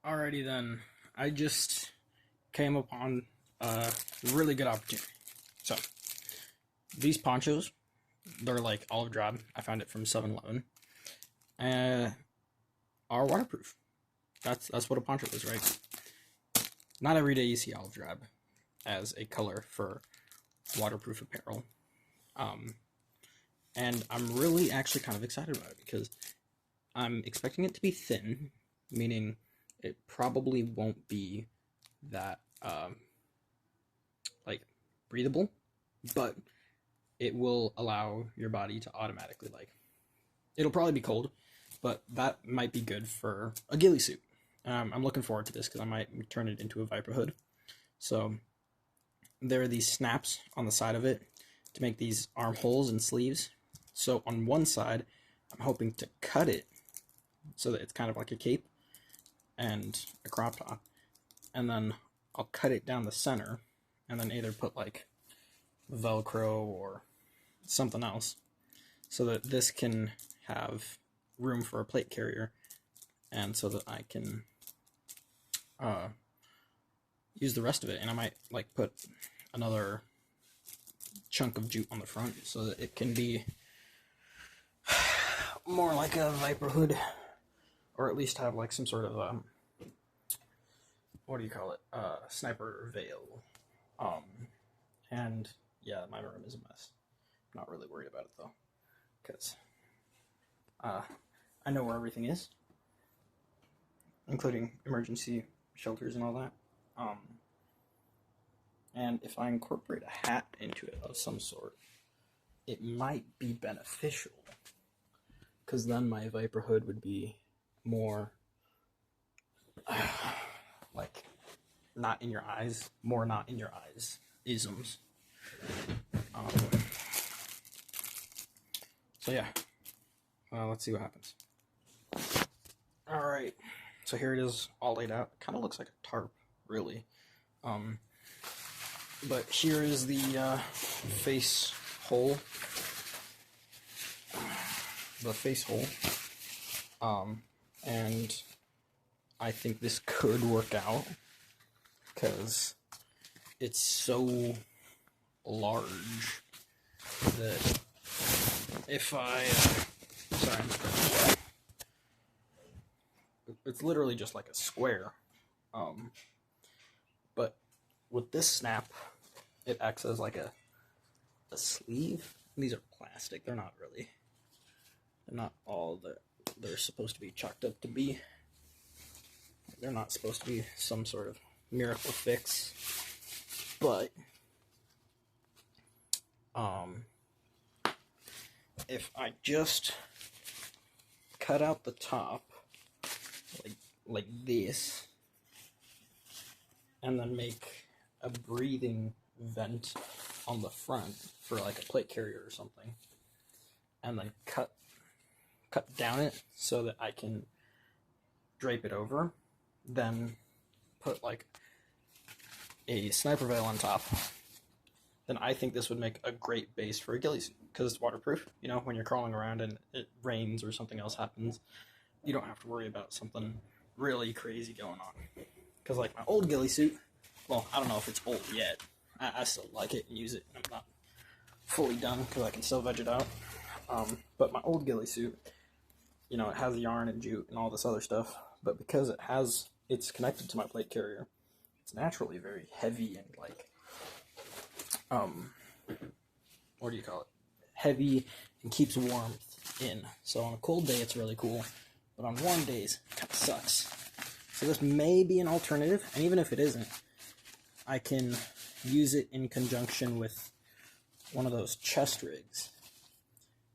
Alrighty then, I just came upon a really good opportunity. So, these ponchos, they're like olive drab. I found it from 7-Eleven. Uh, are waterproof. That's what a poncho is, right? Not every day you see olive drab as a color for waterproof apparel. Um, and I'm really actually kind of excited about it because I'm expecting it to be thin, meaning it probably won't be that like breathable, but it will allow your body to automatically it'll probably be cold, but that might be good for a ghillie suit. I'm looking forward to this because I might turn it into a viper hood. So there are these snaps on the side of it to make these armholes and sleeves. So on one side, I'm hoping to cut it so that it's kind of like a cape and a crop top, and then I'll cut it down the center and then either put like Velcro or something else so that this can have room for a plate carrier and so that I can use the rest of it. And I might like put another chunk of jute on the front so that it can be more like a viper hood, or at least have like some sort of what do you call it, sniper veil. And yeah, my room is a mess. I'm not really worried about it though, because I know where everything is, including emergency shelters and all that. And if I incorporate a hat into it of some sort, it might be beneficial, because then my viper hood would be more like not in your eyes, more not in your eyes isms. So yeah, let's see what happens. All right, so here it is, all laid out. Kind of looks like a tarp, really. But here is the face hole. And I think this could work out because it's so large that if I sorry, it's literally just like a square, but with this snap it acts as like a sleeve. These are plastic, they're not all that they're supposed to be chalked up to be. They're not supposed to be some sort of miracle fix, but if I just cut out the top like this and then make a breathing vent on the front for like a plate carrier or something, and then cut down it so that I can drape it over, then put like a sniper veil on top, then I think this would make a great base for a ghillie suit because it's waterproof. You know, when you're crawling around and it rains or something else happens, you don't have to worry about something really crazy going on. Because like my old ghillie suit, well, I don't know if it's old yet. I still like it and use it. I'm not fully done because I can still veg it out. But my old ghillie suit, you know, it has yarn and jute and all this other stuff, but because it's connected to my plate carrier, it's naturally very heavy and like, what do you call it? Heavy and keeps warmth in. So on a cold day, it's really cool, but on warm days, it kind of sucks. So this may be an alternative, and even if it isn't, I can use it in conjunction with one of those chest rigs,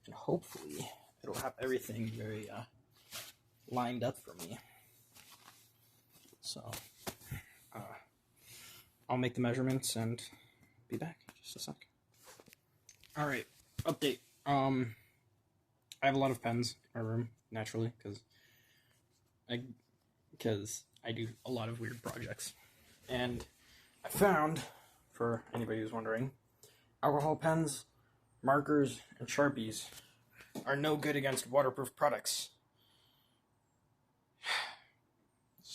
and hopefully it'll have everything very lined up for me. So I'll make the measurements and be back in just a sec. All right, update. I have a lot of pens in my room, naturally, because I do a lot of weird projects. And I found, for anybody who's wondering, alcohol pens, markers, and Sharpies are no good against waterproof products.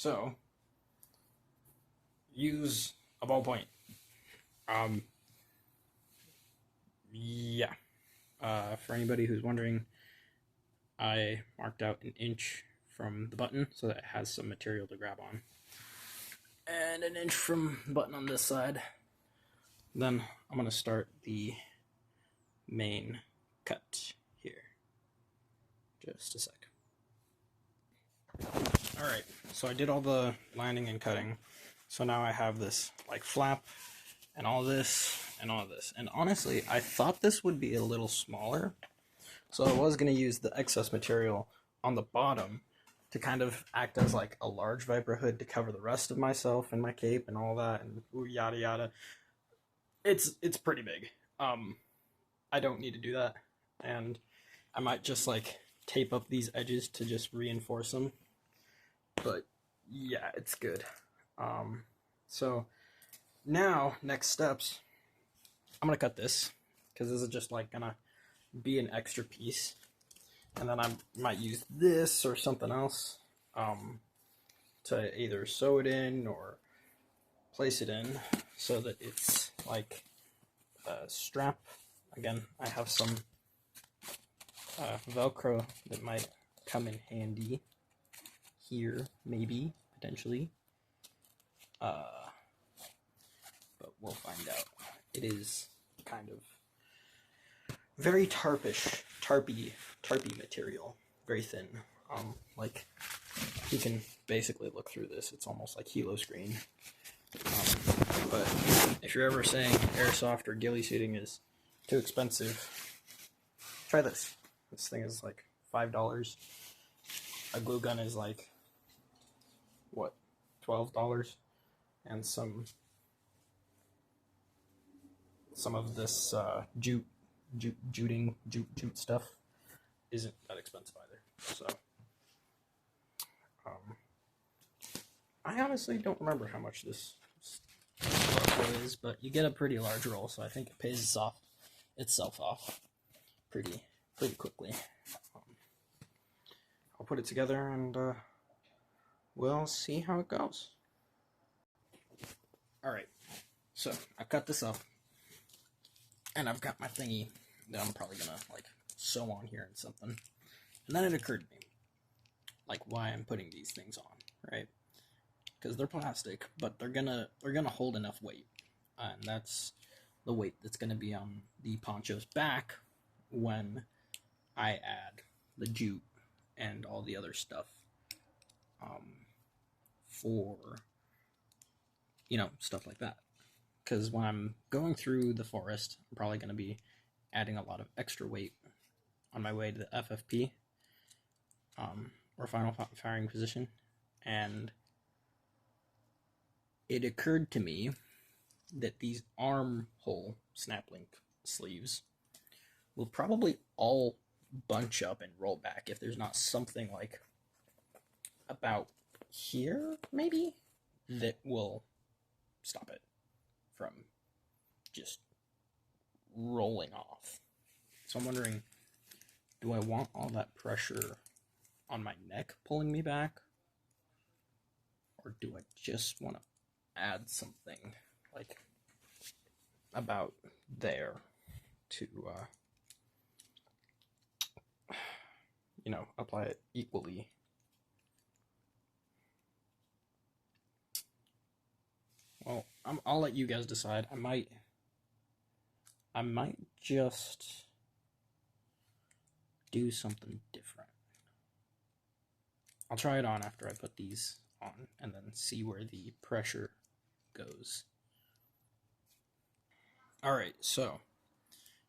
So, use a ballpoint. Yeah. For anybody who's wondering, I marked out an inch from the button so that it has some material to grab on. And an inch from the button on this side. Then I'm going to start the main cut here. Just a sec. Alright, so I did all the lining and cutting. So now I have this like flap and all this and all this. And honestly, I thought this would be a little smaller. So I was going to use the excess material on the bottom to kind of act as like a large Viper hood to cover the rest of myself and my cape and all that and yada yada. It's pretty big. I don't need to do that. And I might just like tape up these edges to just reinforce them. But yeah, it's good. So now next steps, I'm gonna cut this because this is just like gonna be an extra piece, and then I might use this or something else to either sew it in or place it in so that it's like a strap. Again, I have some Velcro that might come in handy here, maybe, potentially. But we'll find out. It is kind of very tarpy material, very thin. Like you can basically look through this. It's almost like helo screen. But if you're ever saying airsoft or ghillie shooting is too expensive, try this. This thing is like $5. A glue gun is like, what, $12? And some of this jute stuff isn't that expensive either. So I honestly don't remember how much this roll is, but you get a pretty large roll, so I think it pays itself off pretty quickly. I'll put it together and we'll see how it goes. Alright, so I cut this up, and I've got my thingy that I'm probably gonna like sew on here and something. And then it occurred to me, like, why I'm putting these things on, right? Because they're plastic, but they're gonna hold enough weight, and that's the weight that's gonna be on the poncho's back when I add the jute and all the other stuff for, you know, stuff like that. Because when I'm going through the forest, I'm probably going to be adding a lot of extra weight on my way to the FFP, or final firing position. And it occurred to me that these armhole snap link sleeves will probably all bunch up and roll back if there's not something like about here, maybe, that will stop it from just rolling off. So I'm wondering, do I want all that pressure on my neck pulling me back? Or do I just want to add something like about there to, you know, apply it equally? Well, I'll let you guys decide. I might just do something different. I'll try it on after I put these on and then see where the pressure goes. Alright, so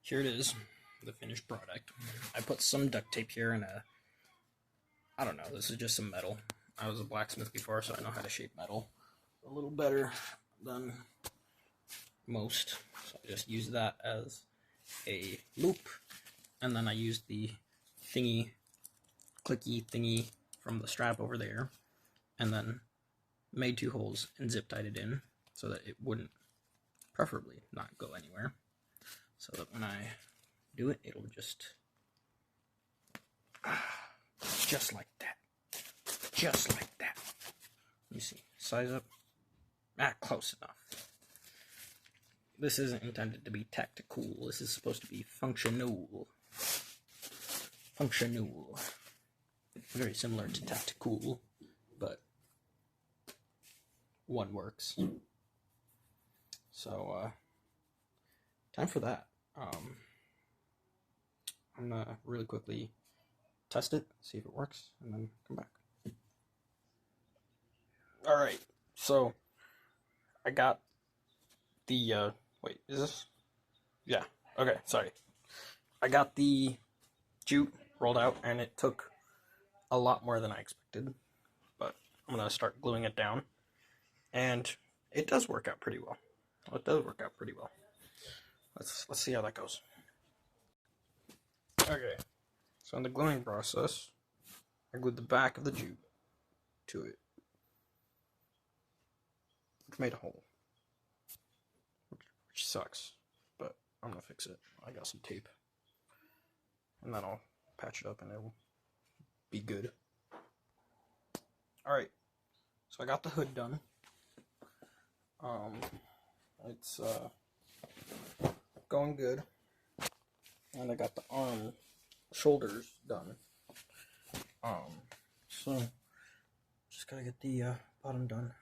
here it is, the finished product. I put some duct tape here and I don't know, this is just some metal. I was a blacksmith before, so I know how to shape metal a little better than most. So I just use that as a loop, and then I use the clicky thingy from the strap over there, and then made 2 holes and zip tied it in so that it wouldn't, preferably, not go anywhere. So that when I do it, it'll just like that. Just like that. Let me see. Size up. Ah, close enough. This isn't intended to be tactical. This is supposed to be functional. Functional. Very similar to tactical, but one works. So, time for that. I'm gonna really quickly test it, see if it works, and then come back. Alright, so I got the, wait, is this? Yeah, okay, sorry. I got the jute rolled out, and it took a lot more than I expected, but I'm gonna start gluing it down, and it does work out pretty well. It does work out pretty well. Let's see how that goes. Okay, so in the gluing process, I glued the back of the jute to it, which made a hole, which sucks, but I'm gonna fix it. I got some tape, and then I'll patch it up and it'll be good. Alright, so I got the hood done. It's going good, and I got the shoulders done. So just gotta get the bottom done.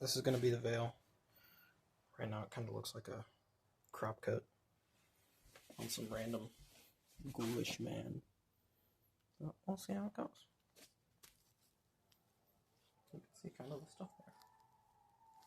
This is gonna be the veil. Right now it kind of looks like a crop cut on some random ghoulish man. So we'll see how it goes. You can see kind of the stuff.